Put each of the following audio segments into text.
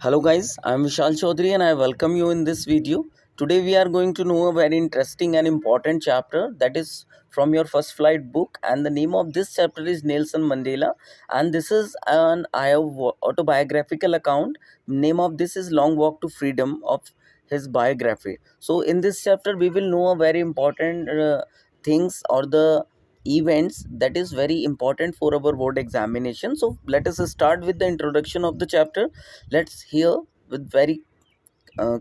Hello guys, I am Vishal Chaudhary and I welcome you in this video. Today we are going to know a very interesting and important chapter that is from your first flight book, and the name of this chapter is Nelson Mandela, and this is an autobiographical account. Name of this is Long Walk to Freedom of his biography. So in this chapter we will know a very important things or the events that is very important for our board examination. So let us start with the introduction of the chapter. Let's hear with very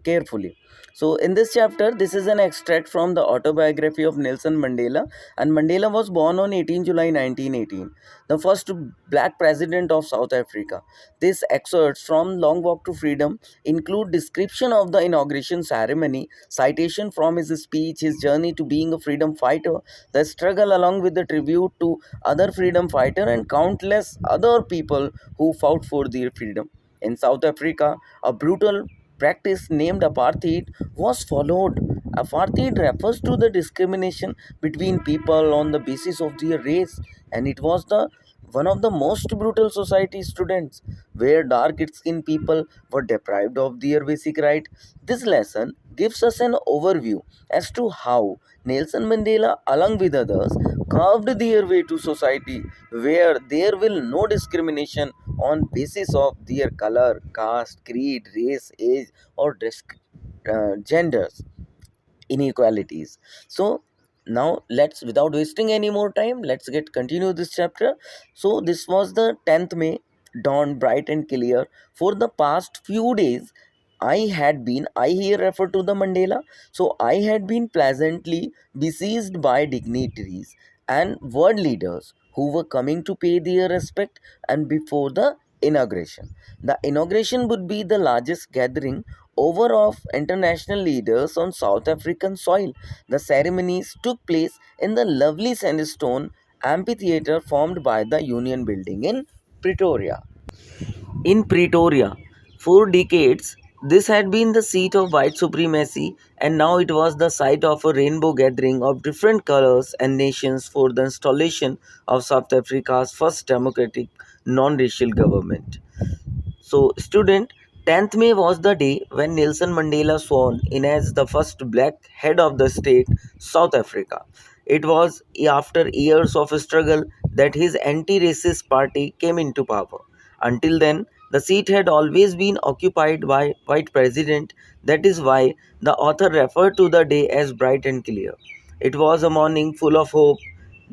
carefully. So, in this chapter, this is an extract from the autobiography of Nelson Mandela. And Mandela was born on 18 July 1918, the first black president of South Africa. These excerpts from Long Walk to Freedom include description of the inauguration ceremony, citation from his speech, his journey to being a freedom fighter, the struggle along with the tribute to other freedom fighter and countless other people who fought for their freedom. In South Africa, a brutal practice named apartheid was followed. Apartheid refers to the discrimination between people on the basis of their race, and it was the one of the most brutal society students where dark skinned people were deprived of their basic right. This lesson gives us an overview as to how Nelson Mandela, along with others, carved their way to society where there will no discrimination on basis of their color, caste, creed, race, age, or genders inequalities. So now let's, without wasting any more time, let's get continue this chapter. So this was the 10th May, dawn bright and clear. For the past few days I here refer to the Mandela. So I had been pleasantly besieged by dignitaries and world leaders who were coming to pay their respect and before the inauguration. The inauguration would be the largest gathering over of international leaders on South African soil. The ceremonies took place in the lovely sandstone amphitheater formed by the Union Building in Pretoria. In Pretoria, for decades, this had been the seat of white supremacy, and now it was the site of a rainbow gathering of different colors and nations for the installation of South Africa's first democratic non racial government. So, student, 10th May was the day when Nelson Mandela sworn in as the first black head of the state, South Africa. It was after years of struggle that his anti racist party came into power. Until then, the seat had always been occupied by white president. That is why the author referred to the day as bright and clear. It was a morning full of hope.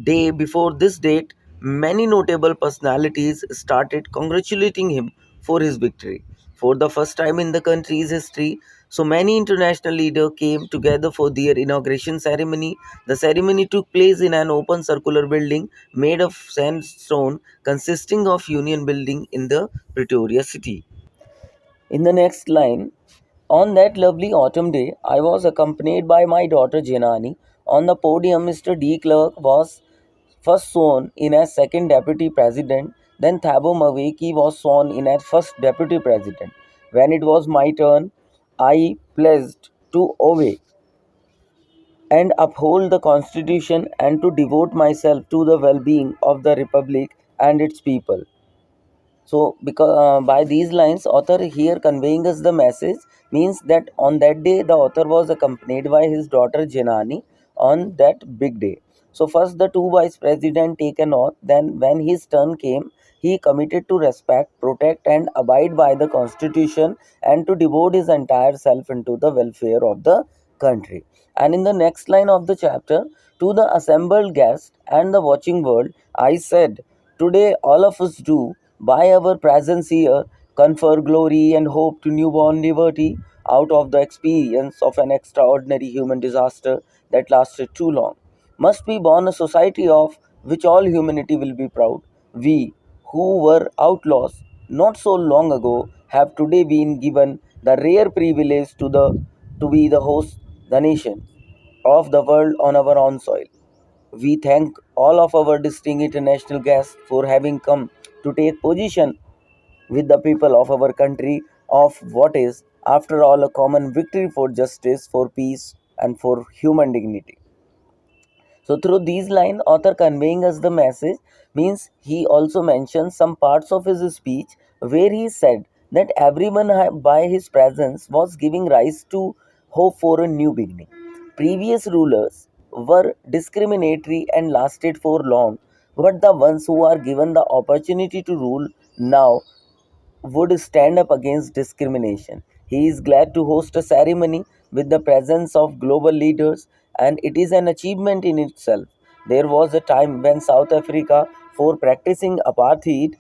Day before this date, many notable personalities started congratulating him for his victory. For the first time in the country's history, so many international leaders came together for their inauguration ceremony. The ceremony took place in an open circular building made of sandstone consisting of Union Building in the Pretoria city. In the next line, on that lovely autumn day, I was accompanied by my daughter Janani. On the podium, Mr. De Klerk was first sworn in as second deputy president. Then Thabo Mbeki was sworn in as first deputy president. When it was my turn, I pledged to obey and uphold the constitution and to devote myself to the well-being of the republic and its people. So, because by these lines, author here conveying us the message means that on that day the author was accompanied by his daughter Janani on that big day. So first the two vice president take an oath. Then when his turn came, he committed to respect, protect, and abide by the constitution and to devote his entire self into the welfare of the country. And in the next line of the chapter, to the assembled guest and the watching world, I said, today all of us do by our presence here, confer glory and hope to newborn liberty out of the experience of an extraordinary human disaster that lasted too long. Must be born a society of which all humanity will be proud. We, who were outlaws not so long ago, have today been given the rare privilege to be the host, the nation of the world on our own soil. We thank all of our distinguished international guests for having come to take position with the people of our country of what is, after all, a common victory for justice, for peace, and for human dignity. So through these lines, author conveying us the message means he also mentions some parts of his speech where he said that everyone by his presence was giving rise to hope for a new beginning. Previous rulers were discriminatory and lasted for long, but the ones who are given the opportunity to rule now would stand up against discrimination. He is glad to host a ceremony with the presence of global leaders, and it is an achievement in itself. There was a time when South Africa, for practicing apartheid,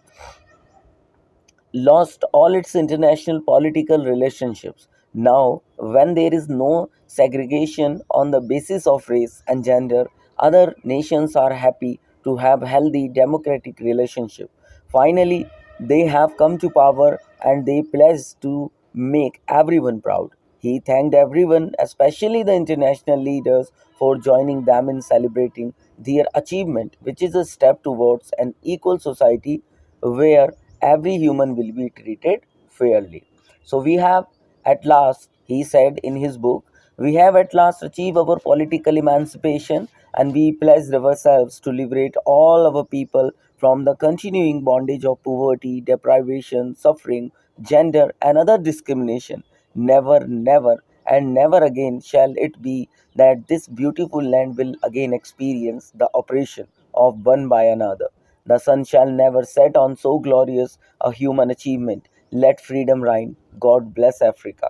lost all its international political relationships. Now, when there is no segregation on the basis of race and gender, other nations are happy to have healthy democratic relationship. Finally, they have come to power and they pledge to make everyone proud. He thanked everyone, especially the international leaders, for joining them in celebrating their achievement, which is a step towards an equal society where every human will be treated fairly. So we have at last, he said in his book, we have at last achieved our political emancipation and we pledged ourselves to liberate all our people from the continuing bondage of poverty, deprivation, suffering, gender, and other discrimination. Never, never, and never again shall it be that this beautiful land will again experience the oppression of one by another. The sun shall never set on so glorious a human achievement. Let freedom reign. God bless Africa.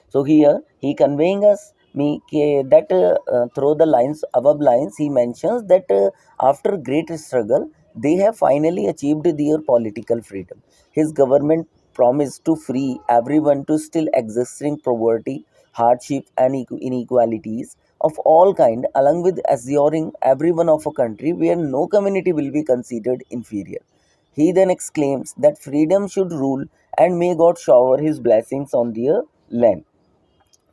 So here he conveying us that through the lines above lines he mentions that after great struggle they have finally achieved their political freedom. His government promised to free everyone to still existing poverty, hardship and inequalities of all kind, along with assuring everyone of a country where no community will be considered inferior. He then exclaims that freedom should rule and may God shower his blessings on their land.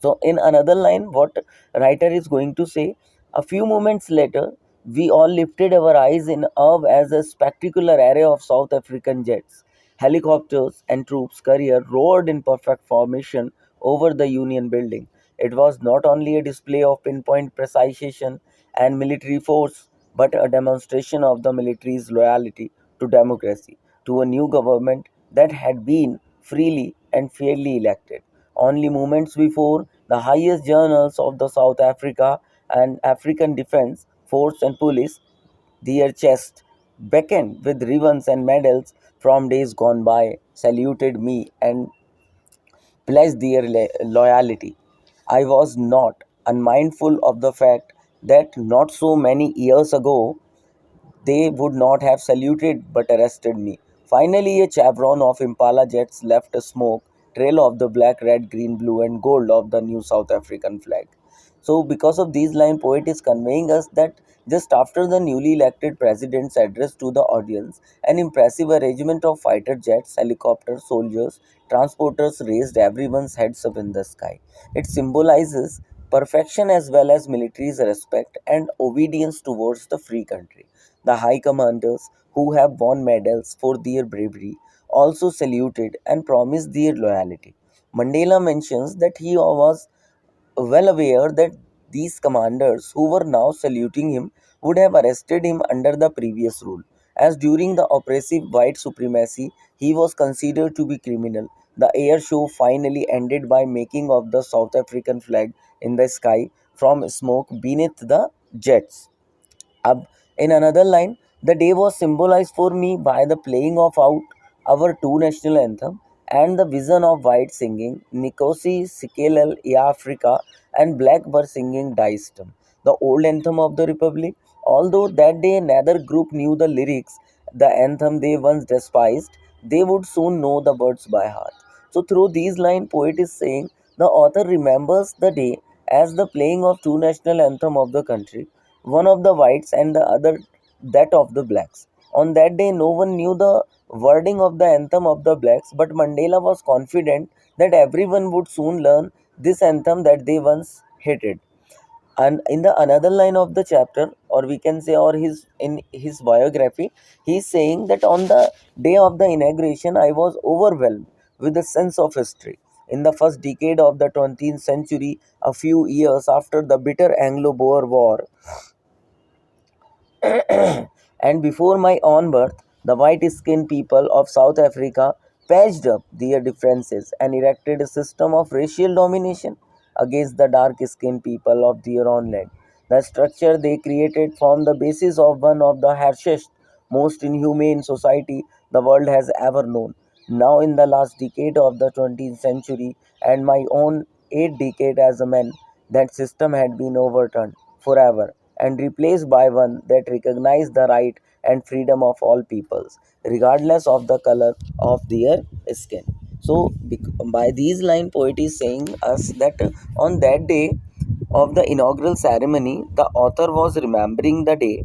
So, in another line, what writer is going to say, a few moments later, we all lifted our eyes in awe as a spectacular array of South African jets, helicopters, and troops carrier roared in perfect formation over the Union building. It was not only a display of pinpoint precision and military force, but a demonstration of the military's loyalty to democracy, to a new government that had been freely and fairly elected. Only moments before, the highest journals of the South Africa and African Defence Force and Police, their chests beckoned with ribbons and medals from days gone by, saluted me and pledged their loyalty. I was not unmindful of the fact that not so many years ago they would not have saluted but arrested me. Finally, a chevron of Impala jets left a smoke trail of the black, red, green, blue, and gold of the new South African flag. So, because of these line, poet is conveying us that just after the newly elected president's address to the audience, an impressive arrangement of fighter jets, helicopters, soldiers, transporters raised everyone's heads up in the sky. It symbolizes perfection as well as military's respect and obedience towards the free country. The high commanders who have won medals for their bravery also saluted and promised their loyalty. Mandela mentions that he was well aware that these commanders who were now saluting him would have arrested him under the previous rule, as during the oppressive white supremacy he was considered to be criminal. The air show finally ended by making of the South African flag in the sky from smoke beneath the jets. In another line, the day was symbolized for me by the playing of out our two national anthem and the vision of white singing Nkosi Sikelel Ya Africa and black were singing Daistem, the old anthem of the Republic. Although that day neither group knew the lyrics, the anthem they once despised, they would soon know the words by heart. So through these lines, poet is saying the author remembers the day as the playing of two national anthem of the country, one of the whites and the other that of the blacks. On that day, no one knew the wording of the anthem of the blacks, but Mandela was confident that everyone would soon learn this anthem that they once hated. And in the another line of the chapter, or we can say, or his in his biography, he's saying that on the day of the inauguration, I was overwhelmed with a sense of history. In the first decade of the 20th century, a few years after the bitter Anglo-Boer War, and before my own birth, the white skinned people of South Africa patched up their differences and erected a system of racial domination against the dark skinned people of their own land. The structure they created formed the basis of one of the harshest, most inhumane society the world has ever known. Now, in the last decade of the 20th century and my own 8 decade as a man, that system had been overturned forever and replaced by one that recognized the right and freedom of all peoples, regardless of the color of their skin. So, by these line, poet is saying us that on that day of the inaugural ceremony, the author was remembering the day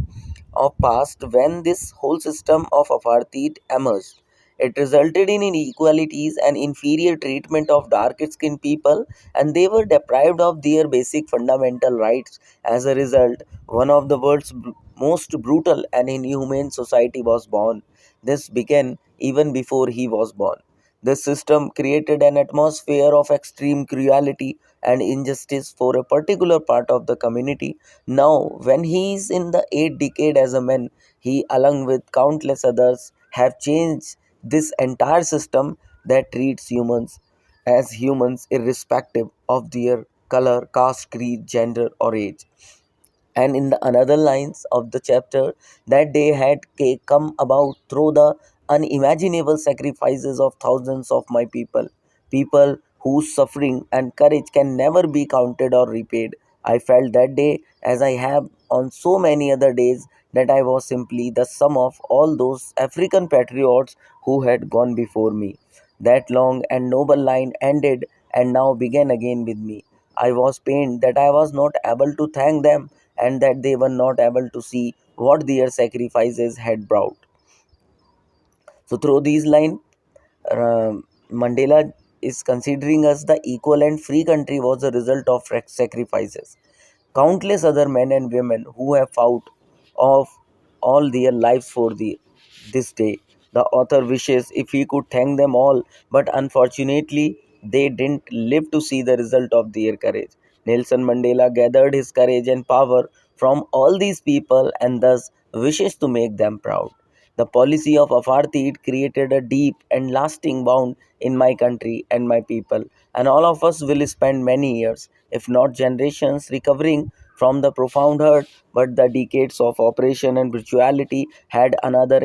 of past when this whole system of apartheid emerged. It resulted in inequalities and inferior treatment of dark skinned people, and they were deprived of their basic fundamental rights. As a result, one of the world's most brutal and inhumane society was born. This began even before he was born. This system created an atmosphere of extreme cruelty and injustice for a particular part of the community. Now, when he is in the 8th decade as a man, he, along with countless others, have changed this entire system that treats humans as humans irrespective of their color, caste, creed, gender, or age. And in the another lines of the chapter, that day had come about through the unimaginable sacrifices of thousands of my people whose suffering and courage can never be counted or repaid. I felt that day, as I have on so many other days, that I was simply the sum of all those African patriots who had gone before me. That long and noble line ended and now began again with me. I was pained that I was not able to thank them and that they were not able to see what their sacrifices had brought. So, through these lines, Mandela is considering us the equal and free country was a result of sacrifices. Countless other men and women who have fought of all their lives for this day. The author wishes if he could thank them all, but unfortunately, they didn't live to see the result of their courage. Nelson Mandela gathered his courage and power from all these people and thus wishes to make them proud. The policy of apartheid created a deep and lasting wound in my country and my people, and all of us will spend many years, if not generations, recovering from the profound hurt. But the decades of oppression and brutality had another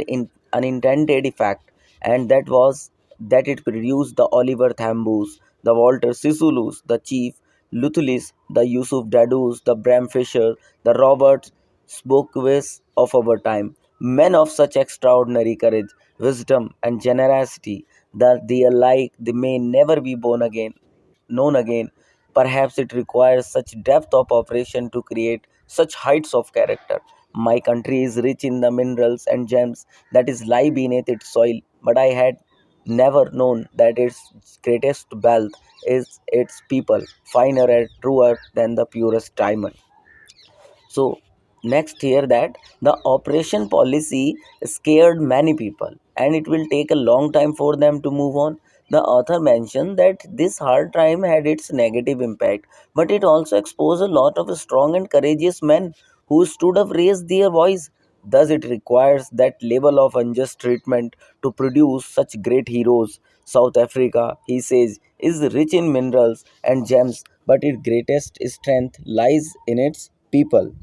unintended effect, and that was that it produced the Oliver Thambus, the Walter Sisulus, the Chief Lutulis, the Yusuf Dadus, the Bram Fisher, the Robert Spokeways of our time, men of such extraordinary courage, wisdom, and generosity that they alike they may never be born again, known again. Perhaps it requires such depth of operation to create such heights of character. My country is rich in the minerals and gems that is lie beneath its soil, but I had never known that its greatest wealth is its people, finer and truer than the purest diamond. So next here that the operation policy scared many people and it will take a long time for them to move on. The author mentioned that this hard time had its negative impact, but it also exposed a lot of strong and courageous men who stood up, raised their voice. Thus, it requires that level of unjust treatment to produce such great heroes. South Africa, he says, is rich in minerals and gems, but its greatest strength lies in its people.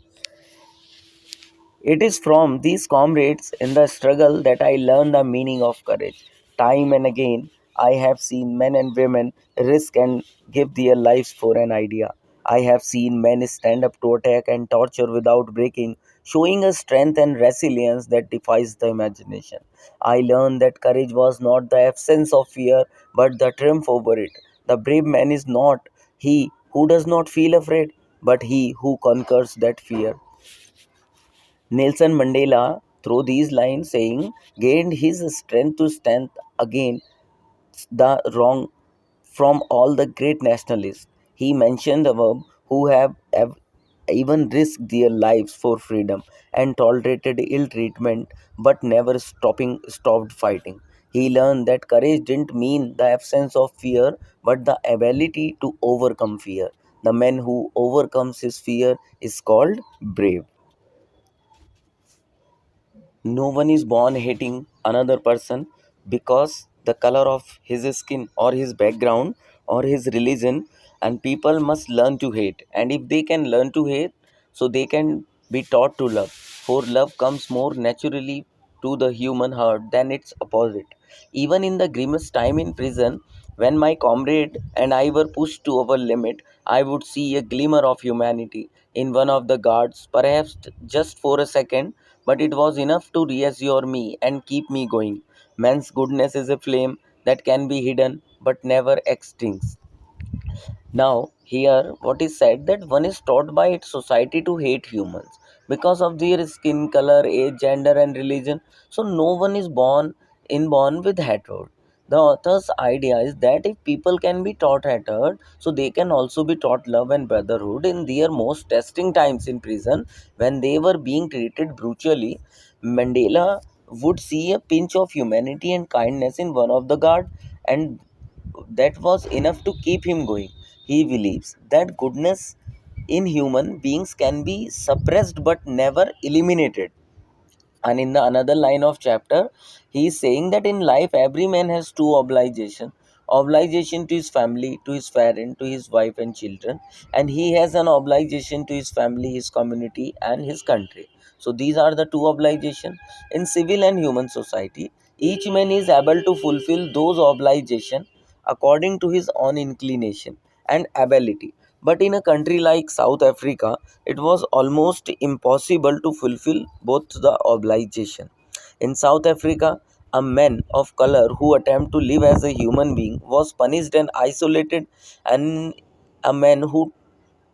It is from these comrades in the struggle that I learned the meaning of courage. Time and again, I have seen men and women risk and give their lives for an idea. I have seen men stand up to attack and torture without breaking, showing a strength and resilience that defies the imagination. I learned that courage was not the absence of fear, but the triumph over it. The brave man is not he who does not feel afraid, but he who conquers that fear. Nelson Mandela, through these lines saying, gained his strength to stand against the wrong from all the great nationalists. He mentioned above who have even risked their lives for freedom and tolerated ill treatment but never stopped fighting. He learned that courage didn't mean the absence of fear but the ability to overcome fear. The man who overcomes his fear is called brave. No one is born hating another person because the color of his skin or his background or his religion, and people must learn to hate. And if they can learn to hate, so they can be taught to love, for love comes more naturally to the human heart than its opposite. Even in the grimmest time in prison, when my comrade and I were pushed to our limit, I would see a glimmer of humanity in one of the guards, perhaps just for a second, but it was enough to reassure me and keep me going. Man's goodness is a flame that can be hidden but never extinguished. Now, here, what is said that one is taught by its society to hate humans because of their skin color, age, gender, and religion. So, no one is born with hatred. The author's idea is that if people can be taught hatred, so they can also be taught love and brotherhood in their most testing times in prison when they were being treated brutally. Mandela would see a pinch of humanity and kindness in one of the guard, and that was enough to keep him going. He believes that goodness in human beings can be suppressed but never eliminated. And in the another line of chapter, he is saying that in life every man has two obligation to his family, to his parent, to his wife and children, and he has an obligation to his family, his community, and his country. So these are the two obligations. In civil and human society, each man is able to fulfill those obligations according to his own inclination and ability. But in a country like South Africa, it was almost impossible to fulfill both the obligation. In South Africa, a man of color who attempted to live as a human being was punished and isolated, and a man who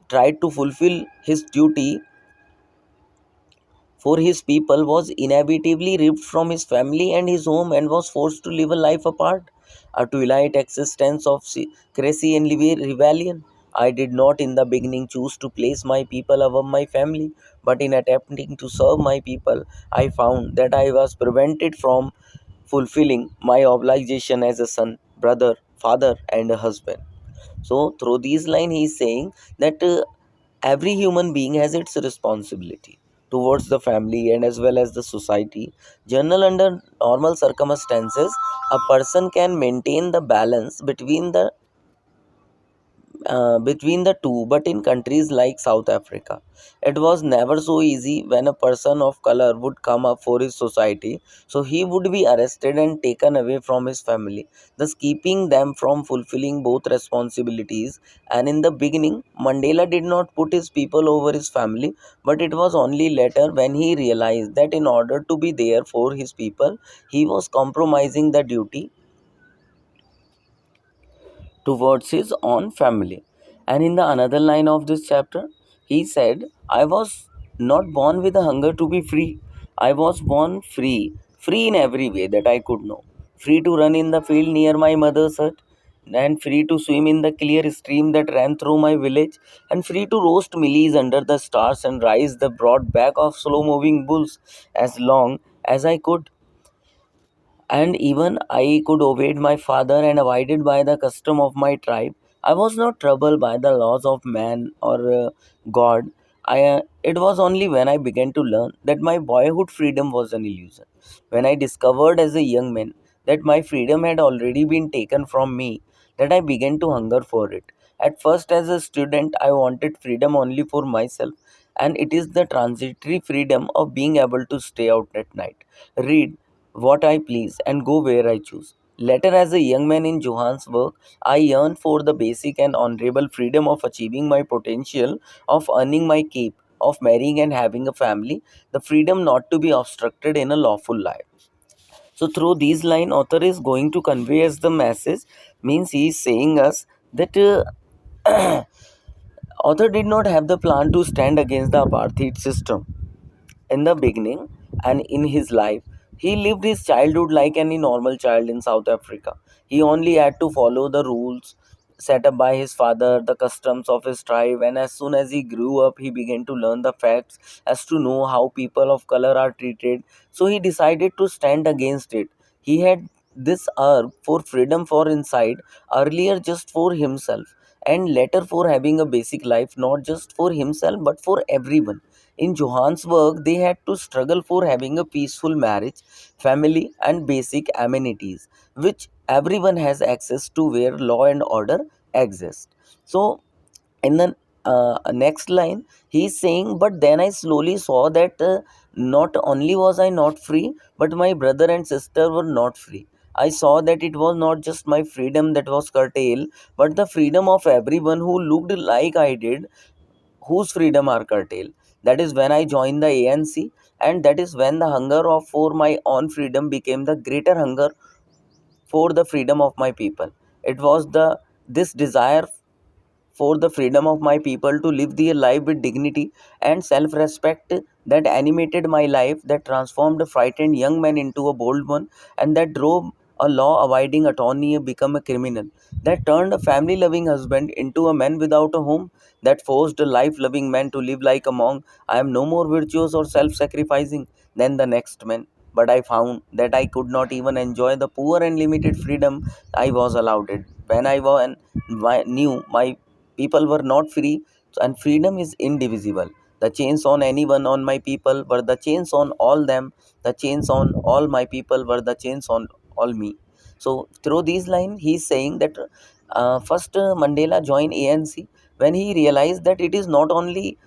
tried to fulfill his duty for his people was inevitably ripped from his family and his home and was forced to live a life apart, a twilight existence of secrecy and rebellion. I did not in the beginning choose to place my people above my family, but in attempting to serve my people, I found that I was prevented from fulfilling my obligation as a son, brother, father, and a husband. So, through these lines, he is saying that every human being has its responsibility towards the family and as well as the society. General under normal circumstances, a person can maintain the balance between the two, but in countries like South Africa, it was never so easy. When a person of color would come up for his society, so he would be arrested and taken away from his family, thus keeping them from fulfilling both responsibilities. And in the beginning, Mandela did not put his people over his family, but it was only later when he realized that in order to be there for his people, he was compromising the duty towards his own family. And in the another line of this chapter, he said, I was not born with a hunger to be free. I was born free, free in every way that I could know. Free to run in the field near my mother's hut, and free to swim in the clear stream that ran through my village, and free to roast mealies under the stars and rise the broad back of slow moving bulls as long as I could. And even I could obey my father and abided by the custom of my tribe. I was not troubled by the laws of man or God. It was only when I began to learn that my boyhood freedom was an illusion. When I discovered as a young man that my freedom had already been taken from me, that I began to hunger for it. At first, as a student, I wanted freedom only for myself, and it is the transitory freedom of being able to stay out at night, read what I please, and go where I choose. Later, as a young man in Johannesburg, I yearned for the basic and honorable freedom of achieving my potential, of earning my keep, of marrying and having a family, the freedom not to be obstructed in a lawful life. So, through these line, author is going to convey us the message, means he is saying us that author did not have the plan to stand against the apartheid system in the beginning, and in his life he lived his childhood like any normal child in South Africa. He only had to follow the rules set up by his father, the customs of his tribe, and as soon as he grew up he began to learn the facts as to know how people of color are treated. So he decided to stand against it. He had this urge for freedom for inside, earlier just for himself, and later for having a basic life not just for himself but for everyone. In Johannesburg, they had to struggle for having a peaceful marriage, family, and basic amenities, which everyone has access to where law and order exist. So, in the next line, he's saying, but then I slowly saw that not only was I not free, but my brother and sister were not free. I saw that it was not just my freedom that was curtailed, but the freedom of everyone who looked like I did, whose freedom are curtailed. That is when I joined the ANC, and that is when the hunger of for my own freedom became the greater hunger for the freedom of my people. It was the this desire for the freedom of my people to live their life with dignity and self respect that animated my life, that transformed a frightened young man into a bold one, and that drove a law abiding attorney become a criminal, that turned a family loving husband into a man without a home, that forced a life loving man to live like a monk. I am no more virtuous or self sacrificing than the next man. But I found that I could not even enjoy the poor and limited freedom I was allowed it. When knew my people were not free, and freedom is indivisible. The chains on anyone on my people were the chains on all them. The chains on all my people were the chains on all me. So through these lines, he's saying that first Mandela joined ANC when he realized that it is not only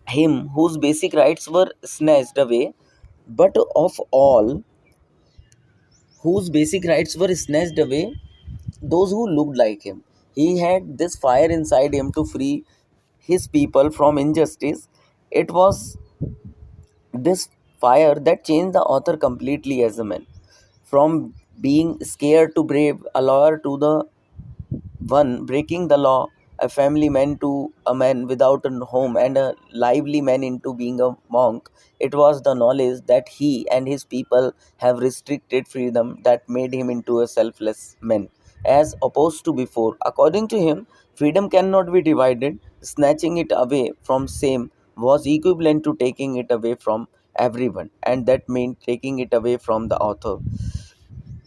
him whose basic rights were snatched away, but of all whose basic rights were snatched away, those who looked like him. He had this fire inside him to free his people from injustice. It was this fire that changed the author completely as a man. From being scared to brave, a lawyer to the one breaking the law, a family man to a man without a home, and a lively man into being a monk. It was the knowledge that he and his people have restricted freedom that made him into a selfless man, as opposed to before. According to him, freedom cannot be divided. Snatching it away from same was equivalent to taking it away from everyone, and that meant taking it away from the author.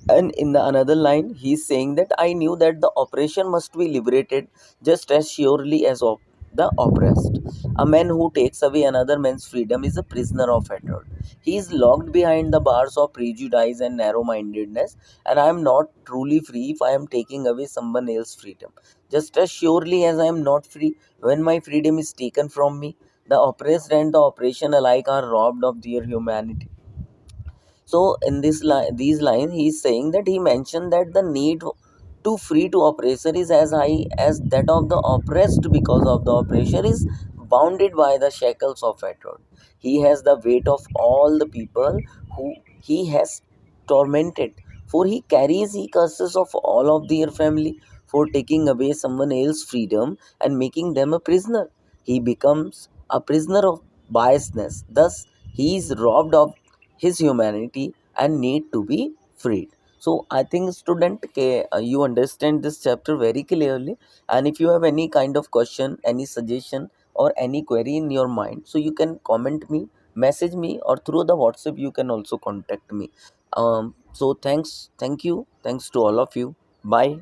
And in the another line, he's saying that I knew that the oppression must be liberated just as surely as the oppressed. A man who takes away another man's freedom is a prisoner of hatred. He is locked behind the bars of prejudice and narrow mindedness, and I am not truly free if I am taking away someone else's freedom. Just as surely as I am not free when my freedom is taken from me, the oppressed and the oppression alike are robbed of their humanity. So in these lines, he is saying that he mentioned that the need to free to oppressor is as high as that of the oppressed, because of the oppressor is bounded by the shackles of hatred. He has the weight of all the people who he has tormented, for he curses of all of their family for taking away someone else's freedom and making them a prisoner. He becomes a prisoner of biasness. Thus, he is robbed of his humanity and need to be freed. So I think student, you understand this chapter very clearly, and if you have any kind of question, any suggestion, or any query in your mind, so you can comment me, message me, or through the WhatsApp you can also contact me. So thank you, thanks to all of you. Bye.